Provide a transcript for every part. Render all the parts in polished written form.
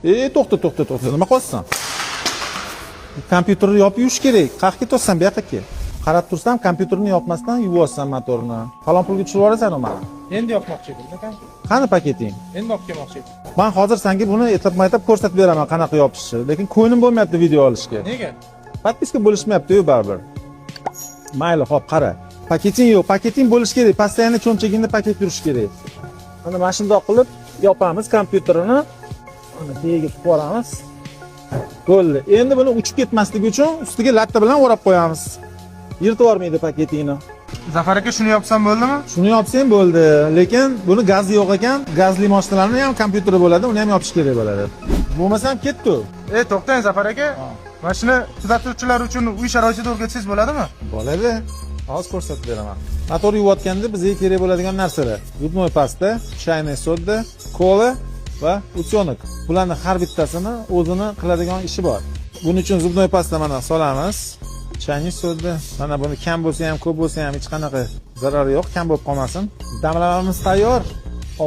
To'xta. Nima qilyapsan? Kompyuterni yopib yurish kerak. Qayerga ketyapsan? Bu yoqqa kel. Qarab tursam, kompyuterni yopmasdan yuvyapsan motorni. Falon pulga tushirib yuborasan mana. Endi yopmoqchi edim, aka. Qani paketing? Endi olib kelmoqchi edim. Men hozir senga buni aytib ko'rsatib beraman qanaqa yopishni, lekin ko'nglim bo'lmayapti video olishga. Nega? Podpiska bo'lishmayapti-yu baribir. Mayli, xo'p, qara. Paketing yo'q, paketing bo'lish kerak. Постоянно cho'nchagingda paket yurish kerak. Mana shundoq qilib yopamiz kompyuterini. Mana tagiga qo'yamiz. Bo'ldi. Endi buni uchib ketmasligi uchun ustiga latta bilan o'rab qo'yamiz. Yirtib yubormaydi paketingni. Zafar aka, shuni yopsam bo'ldimi? Shuni yopsang bo'ldi, lekin buni gazi yo'q ekan. Gazli mashinalarning ham kompyuteri bo'ladi, uni ham yopish kerak bo'ladi. Bo'lmasam ketdi. To'xtang Zafar aka. Mana shuni kuzatuvchilar uchun uy sharoitida o'rgatsangiz bo'ladimi? Bo'ladi. Hozir ko'rsatib beraman. Motor yuvayotganda bizga kerak bo'ladigan narsalar: zubnoy pasta, chayniy soda, kola va utyonik. Bularning har bittasini o'zini qiladigan ishi bor. Buning uchun zubnoy pasta mana solamiz. Chayniy soda, mana buni kam bo'lsa ham, ko'p bo'lsa ham hech qanaqa zarari yo'q, kam bo'lib qolmasin. Damlamamiz tayyor.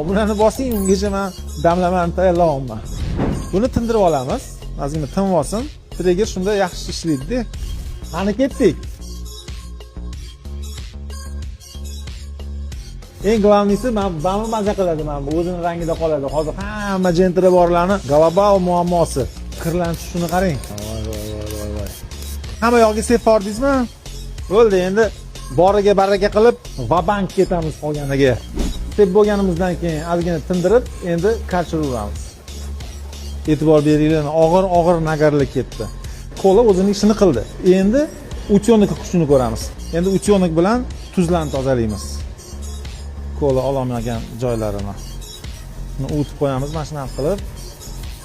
Bularni bosing, ungacha men damlamani tayyorlayapman. Buni tindirib olamiz. Ozgina tinib olsin. Trigger shunda yaxshi ishlaydi-da. Qani ketdik. Eng glavnisi ba'mi maza qiladi mana bu o'zining rangida qoladi. Hozir hamma jentira borlarni Galabao muammosi. Kirlanish shuni qarang. Voy. Hamma yoqga sepib bordingizmi? Bo'ldi, endi boriga baraka qilib vabank ketamiz qolganiga. Sepib bo'lganimizdan keyin ozgina tindirib, endi qarshiramiz. E'tibor beringlar, og'ir nagarlik ketdi. Kola o'zining ishini qildi. Endi utyonik kuchini ko'ramiz. Endi utyonik bilan tuzlarni tozalaymiz. Kola ololmagan joylarini. Buni o'tib qo'yamiz mana shunday qilib.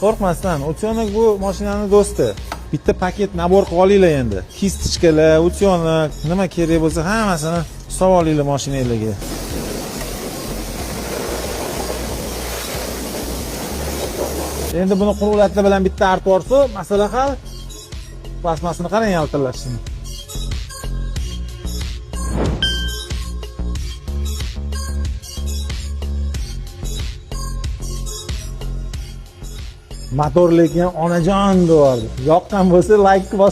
Qo'rqmasdan, utyonik bu mashinaning do'sti. Bitta paket nabor qilib olinglar endi. Kistichkalar, utyonik, nima kerak bo'lsa hammasini solib olinglar mashinangizga. Endi buni quruq latta bilan bitta artib olsa, masala hal. Plasmasini qarang yaltirlashini. Motor lekin onajon deyordi. Yoqqan bo'lsa like bos.